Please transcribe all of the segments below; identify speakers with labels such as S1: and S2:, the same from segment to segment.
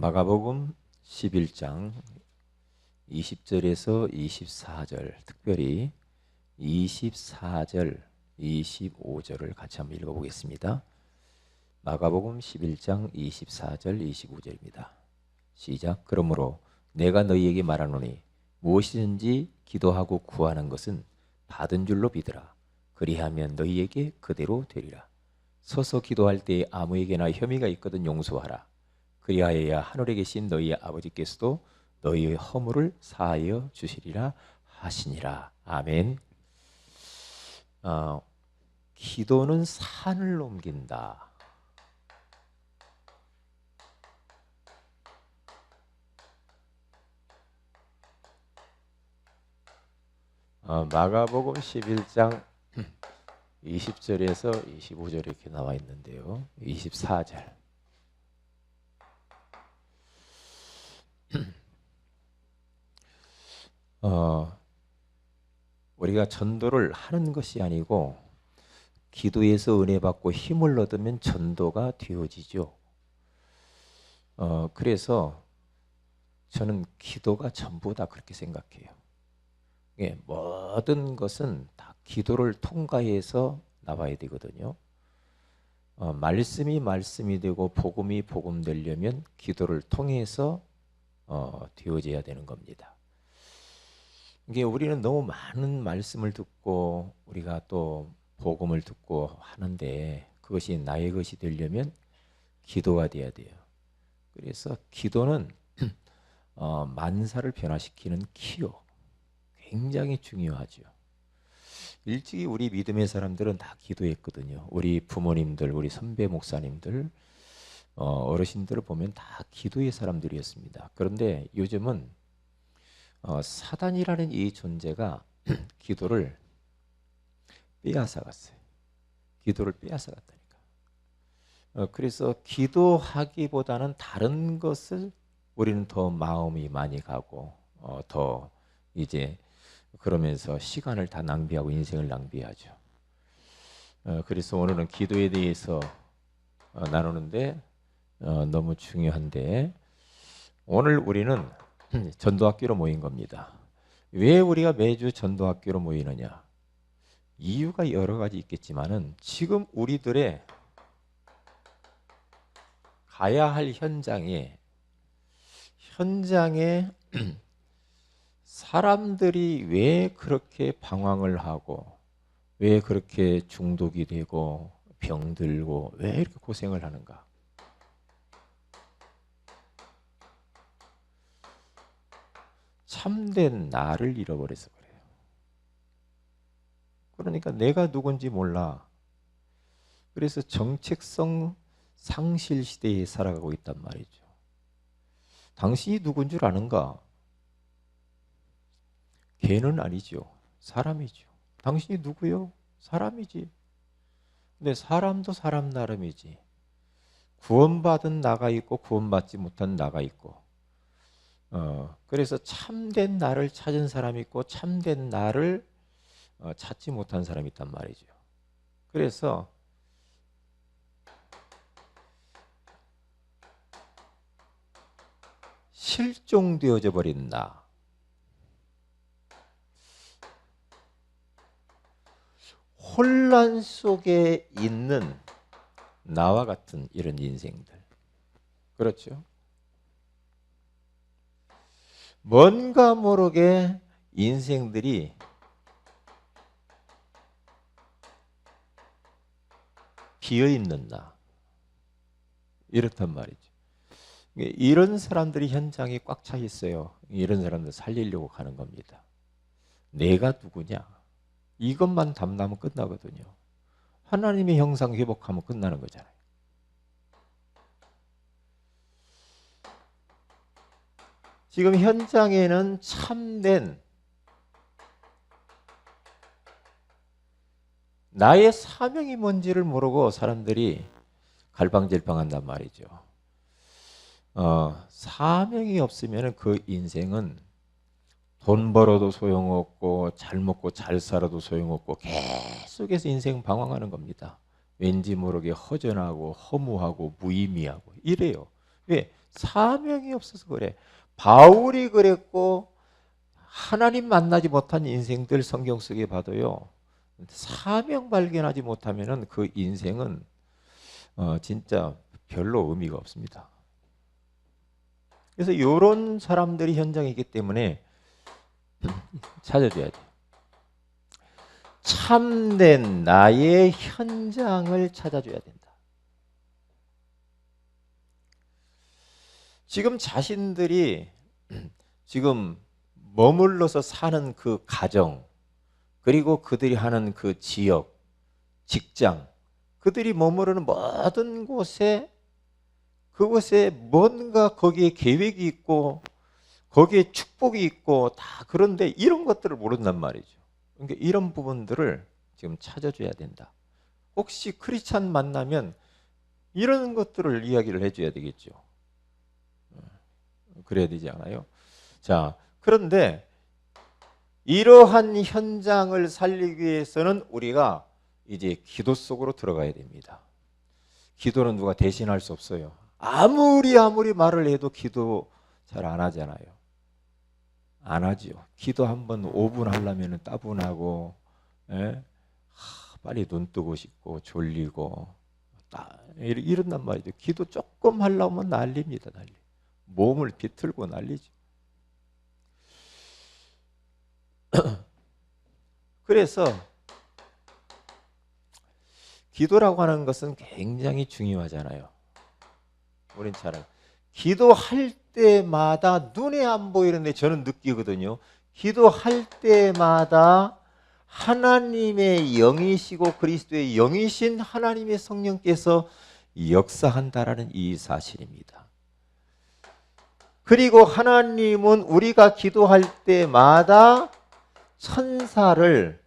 S1: 마가복음 11장 20절에서 24절, 특별히 24절, 25절을 같이 한번 읽어보겠습니다. 마가복음 11장 24절, 25절입니다. 시작. 그러므로 내가 너희에게 말하노니 무엇이든지 기도하고 구하는 것은 받은 줄로 믿으라. 그리하면 너희에게 그대로 되리라. 서서 기도할 때에 아무에게나 혐의가 있거든 용서하라. 그리하여야 하늘에 계신 너희 아버지께서도 너희의 허물을 사하여 주시리라 하시니라. 아멘. 기도는 산을 옮긴다. 마가복음 11장 20절에서 25절 이렇게 나와 있는데요. 24절. 우리가 전도를 하는 것이 아니고 기도에서 은혜 받고 힘을 얻으면 전도가 되어지죠. 그래서 저는 기도가 전부다 그렇게 생각해요. 예, 모든 것은 다 기도를 통과해서 나와야 되거든요. 말씀이 되고 복음이 복음되려면 기도를 통해서 되어져야 되는 겁니다. 이게 우리는 너무 많은 말씀을 듣고 우리가 또 복음을 듣고 하는데 그것이 나의 것이 되려면 기도가 돼야 돼요. 그래서 기도는 만사를 변화시키는 키요. 굉장히 중요하죠. 일찍이 우리 믿음의 사람들은 다 기도했거든요. 우리 부모님들, 우리 선배 목사님들, 어르신들을 보면 다 기도의 사람들이었습니다. 그런데 요즘은 사단이라는 이 존재가 기도를 빼앗아갔어요. 기도를 빼앗아갔다니까. 그래서 기도하기보다는 다른 것을 우리는 더 마음이 많이 가고 더 이제 그러면서 시간을 다 낭비하고 인생을 낭비하죠. 그래서 오늘은 기도에 대해서 나누는데 너무 중요한데 오늘 우리는 전도학교로 모인 겁니다. 왜 우리가 매주 전도학교로 모이느냐? 이유가 여러 가지 있겠지만은 지금 우리들의 가야 할 현장에 사람들이 왜 그렇게 방황을 하고 왜 그렇게 중독이 되고 병들고 왜 이렇게 고생을 하는가? 참된 나를 잃어버려서 그래요. 그러니까 내가 누군지 몰라. 그래서 정체성 상실 시대에 살아가고 있단 말이죠. 당신이 누군 줄 아는가? 개는 아니죠. 사람이죠. 당신이 누구요? 사람이지. 근데 사람도 사람 나름이지. 구원받은 나가 있고 구원받지 못한 나가 있고 그래서 참된 나를 찾은 사람이 있고 참된 나를 찾지 못한 사람이 있단 말이죠. 그래서 실종되어져 버린 나, 혼란 속에 있는 나와 같은 이런 인생들. 그렇죠? 뭔가 모르게 인생들이 비어있는 나, 이렇단 말이죠. 이런 사람들이 현장에 꽉 차 있어요. 이런 사람들 살리려고 가는 겁니다. 내가 누구냐? 이것만 담나면 끝나거든요. 하나님의 형상 회복하면 끝나는 거잖아요. 지금 현장에는 참된 나의 사명이 뭔지를 모르고 사람들이 갈방질방한단 말이죠. 사명이 없으면 그 인생은 돈 벌어도 소용없고 잘 먹고 잘 살아도 소용없고 계속해서 인생 방황하는 겁니다. 왠지 모르게 허전하고 허무하고 무의미하고 이래요. 왜? 사명이 없어서 그래. 바울이 그랬고 하나님 만나지 못한 인생들 성경 속에 봐도요. 사명 발견하지 못하면은 그 인생은 진짜 별로 의미가 없습니다. 그래서 이런 사람들이 현장에 있기 때문에 찾아줘야 돼. 참된 나의 현장을 찾아줘야 된다. 지금 자신들이 지금 머물러서 사는 그 가정, 그리고 그들이 하는 그 지역, 직장, 그들이 머무르는 모든 곳에 그곳에 뭔가 거기에 계획이 있고 거기에 축복이 있고 다 그런데 이런 것들을 모른단 말이죠. 그러니까 이런 부분들을 지금 찾아줘야 된다. 혹시 크리스찬 만나면 이런 것들을 이야기를 해줘야 되겠죠. 그래야 되지 않아요? 자, 그런데 이러한 현장을 살리기 위해서는 우리가 이제 기도 속으로 들어가야 됩니다. 기도는 누가 대신할 수 없어요. 아무리 말을 해도 기도 잘 안 하잖아요. 안 하죠. 기도 한번 5분 하려면 따분하고, 빨리 눈 뜨고 싶고 졸리고 이런단 말이죠. 기도 조금 하려면 난립니다. 난리. 몸을 비틀고 난리죠. 그래서 기도라고 하는 것은 굉장히 중요하잖아요. 우린 잘 알아요. 기도할 때마다 눈에 안 보이는데 저는 느끼거든요. 기도할 때마다 하나님의 영이시고 그리스도의 영이신 하나님의 성령께서 역사한다라는 이 사실입니다. 그리고 하나님은 우리가 기도할 때마다 천사를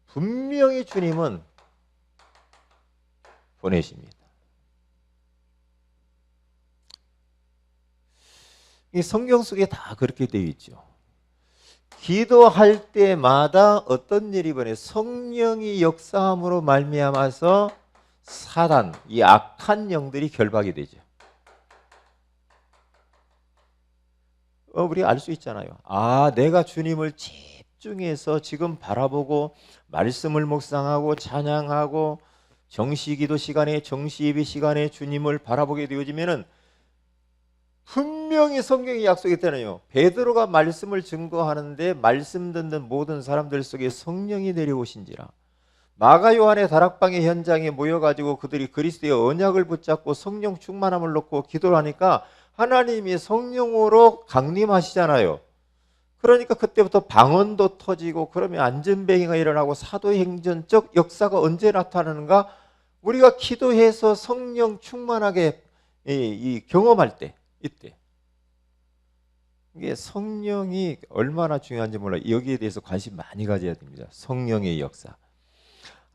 S1: 분명히 주님은 보내십니다. 이 성경 속에 다 그렇게 되어 있죠. 기도할 때마다 어떤 일이 벌어요? 성령이 역사함으로 말미암아서 사단, 이 악한 영들이 결박이 되죠. 우리가 알 수 있잖아요. 내가 주님을 집중해서 지금 바라보고 말씀을 묵상하고 찬양하고 정시기도 시간에 정시예배 시간에 주님을 바라보게 되어지면은 분명히 성경이 약속했잖아요. 베드로가 말씀을 증거하는데 말씀 듣는 모든 사람들 속에 성령이 내려오신지라. 마가 요한의 다락방의 현장에 모여가지고 그들이 그리스도의 언약을 붙잡고 성령 충만함을 놓고 기도를 하니까 하나님이 성령으로 강림하시잖아요. 그러니까 그때부터 방언도 터지고 그러면 안전뱅이가 일어나고 사도행전적 역사가 언제 나타나는가? 우리가 기도해서 성령 충만하게 경험할 때, 이때. 이게 성령이 얼마나 중요한지 몰라요. 여기에 대해서 관심 많이 가져야 됩니다. 성령의 역사.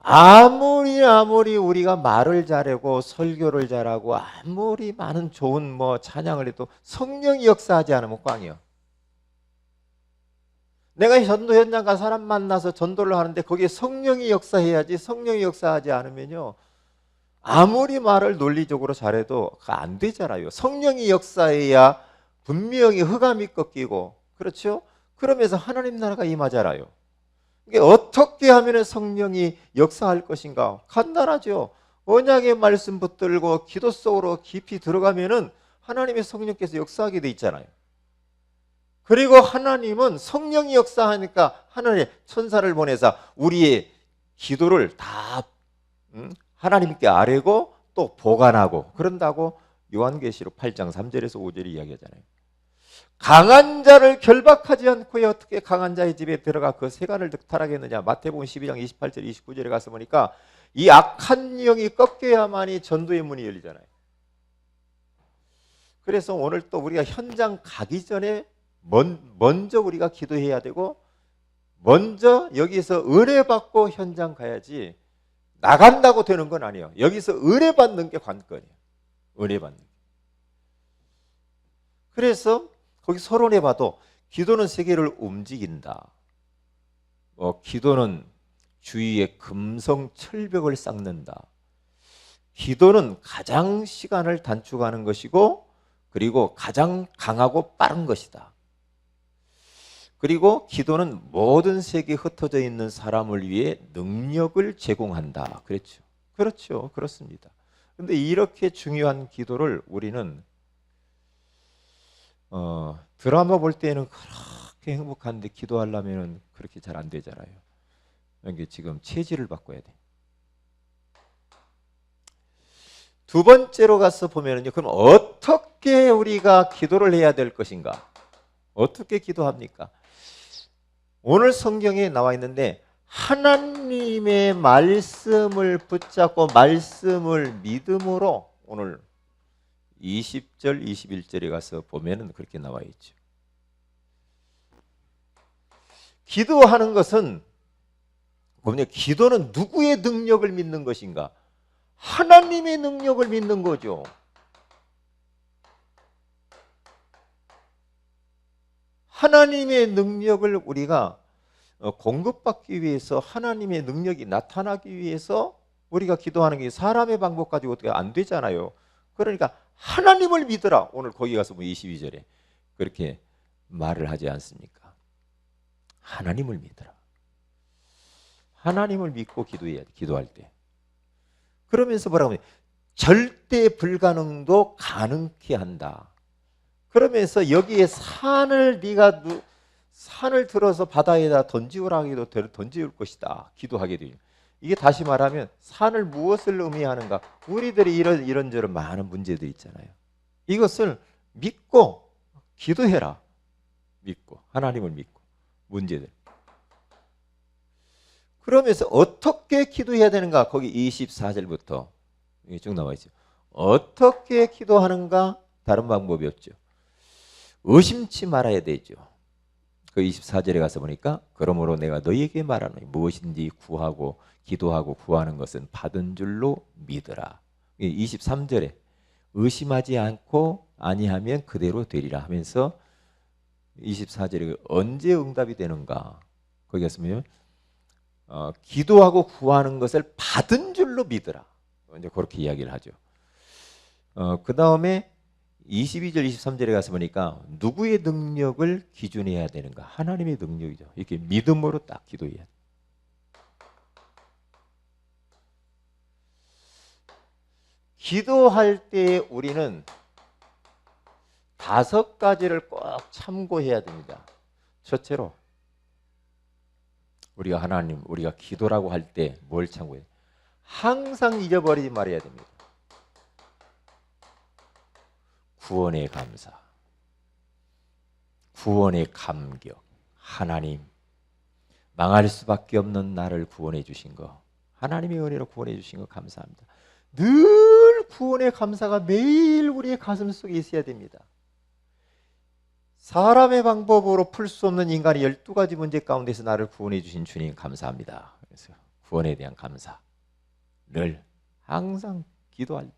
S1: 아무리 우리가 말을 잘하고 설교를 잘하고 아무리 많은 좋은 찬양을 해도 성령이 역사하지 않으면 꽝이요. 내가 전도 현장 가 사람 만나서 전도를 하는데 거기에 성령이 역사해야지. 성령이 역사하지 않으면요, 아무리 말을 논리적으로 잘해도 안 되잖아요. 성령이 역사해야 분명히 흑암이 꺾이고, 그렇죠? 그러면서 하나님 나라가 임하잖아요. 이게 어떻게 하면 성령이 역사할 것인가? 간단하죠. 언약의 말씀 붙들고 기도 속으로 깊이 들어가면은 하나님의 성령께서 역사하게 돼 있잖아요. 그리고 하나님은 성령이 역사하니까 하늘에 천사를 보내서 우리의 기도를 다 하나님께 아뢰고 또 보관하고 그런다고 요한계시록 8장 3절에서 5절이 이야기하잖아요. 강한 자를 결박하지 않고 어떻게 강한 자의 집에 들어가 그 세간을 득탈하겠느냐. 마태복음 12장 28절 29절에 가서 보니까 이 악한 영이 꺾여야만이 전도의 문이 열리잖아요. 그래서 오늘 또 우리가 현장 가기 전에 먼저 우리가 기도해야 되고 먼저 여기서 은혜 받고 현장 가야지 나간다고 되는 건 아니에요. 여기서 은혜 받는 게 관건이에요. 은혜 받는 게. 그래서 거기 서론에 봐도 기도는 세계를 움직인다. 기도는 주위에 금성 철벽을 쌓는다. 기도는 가장 시간을 단축하는 것이고 그리고 가장 강하고 빠른 것이다. 그리고 기도는 모든 세계에 흩어져 있는 사람을 위해 능력을 제공한다. 그렇죠. 그렇죠. 그렇습니다. 근데 이렇게 중요한 기도를 우리는 드라마 볼 때는 그렇게 행복한데 기도하려면 그렇게 잘 안 되잖아요. 이게 지금 체질을 바꿔야 돼. 두 번째로 가서 보면은요, 그럼 어떻게 우리가 기도를 해야 될 것인가? 어떻게 기도합니까? 오늘 성경에 나와 있는데 하나님의 말씀을 붙잡고 말씀을 믿음으로 오늘 20절, 21절에 가서 보면은 그렇게 나와 있죠. 기도하는 것은 뭐냐? 기도는 누구의 능력을 믿는 것인가? 하나님의 능력을 믿는 거죠. 하나님의 능력을 우리가 공급받기 위해서 하나님의 능력이 나타나기 위해서 우리가 기도하는 게 사람의 방법 가지고 어떻게 안 되잖아요. 그러니까 하나님을 믿어라. 오늘 거기 가서 22절에 그렇게 말을 하지 않습니까? 하나님을 믿어라. 하나님을 믿고 기도해야 돼. 기도할 때. 그러면서 뭐라고 하면 절대 불가능도 가능케 한다. 그러면서 여기에 산을 네가 산을 들어서 바다에다 던지우라 하기도 던지울 것이다. 기도하게 돼요. 이게 다시 말하면 산을 무엇을 의미하는가? 우리들이 이런저런 많은 문제들이 있잖아요. 이것을 믿고 기도해라. 믿고 하나님을 믿고 문제들. 그러면서 어떻게 기도해야 되는가? 거기 24절부터 쭉 나와 있죠. 어떻게 기도하는가? 다른 방법이 없죠. 의심치 말아야 되죠. 그 24절에 가서 보니까 그러므로 내가 너희에게 말하노니 무엇인지 구하고 기도하고 구하는 것은 받은 줄로 믿으라. 23절에 의심하지 않고 아니하면 그대로 되리라 하면서 24절에 언제 응답이 되는가? 거기 가서 보면 기도하고 구하는 것을 받은 줄로 믿으라. 이제 그렇게 이야기를 하죠. 그 다음에 22절, 23절에 가서 보니까 누구의 능력을 기준해야 되는가? 하나님의 능력이죠. 이렇게 믿음으로 딱 기도해야 돼. 기도할 때 우리는 5가지를 꼭 참고해야 됩니다. 첫째로 우리가 기도라고 할 때 뭘 참고해야 돼? 항상 잊어버리지 말아야 됩니다. 구원의 감사, 구원의 감격. 하나님, 망할 수밖에 없는 나를 구원해 주신 거, 하나님의 은혜로 구원해 주신 거 감사합니다. 늘 구원의 감사가 매일 우리의 가슴 속에 있어야 됩니다. 사람의 방법으로 풀 수 없는 인간의 12가지 문제 가운데서 나를 구원해 주신 주님 감사합니다. 그래서 구원에 대한 감사를 항상 기도할 때.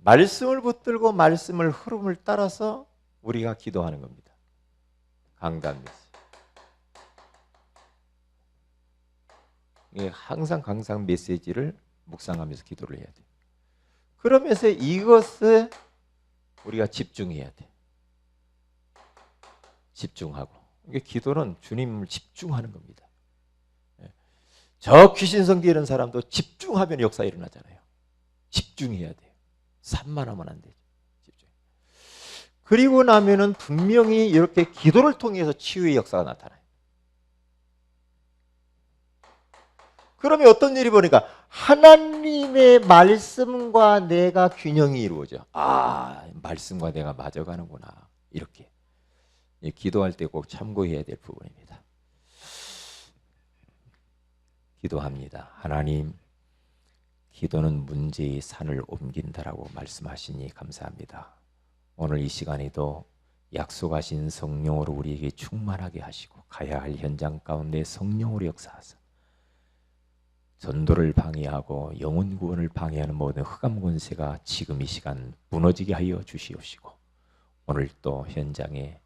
S1: 말씀을 붙들고 말씀을 흐름을 따라서 우리가 기도하는 겁니다. 강단 메시지. 항상 강상 메시지를 묵상하면서 기도를 해야 돼. 그러면서 이것에 우리가 집중해야 돼. 집중하고. 이게 기도는 주님을 집중하는 겁니다. 저 귀신성기 이런 사람도 집중하면 역사 일어나잖아요. 집중해야 돼요. 산만하면 안 되죠. 집중. 그리고 나면은 분명히 이렇게 기도를 통해서 치유의 역사가 나타나요. 그러면 어떤 일이 보니까 하나님의 말씀과 내가 균형이 이루어져. 말씀과 내가 맞아가는구나. 이렇게 기도할 때 꼭 참고해야 될 부분입니다. 기도합니다. 하나님, 기도는 문제의 산을 옮긴다라고 말씀하시니 감사합니다. 오늘 이 시간에도 약속하신 성령으로 우리에게 충만하게 하시고 가야 할 현장 가운데 성령으로 역사하사 전도를 방해하고 영혼 구원을 방해하는 모든 흑암 권세가 지금 이 시간 무너지게 하여 주시옵시고, 오늘 또 현장에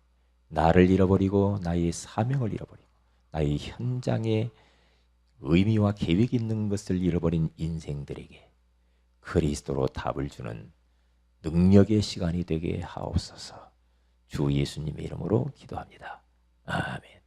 S1: 나를 잃어버리고 나의 사명을 잃어버리고 나의 현장에 의미와 계획 있는 것을 잃어버린 인생들에게 그리스도로 답을 주는 능력의 시간이 되게 하옵소서. 주 예수님의 이름으로 기도합니다. 아멘.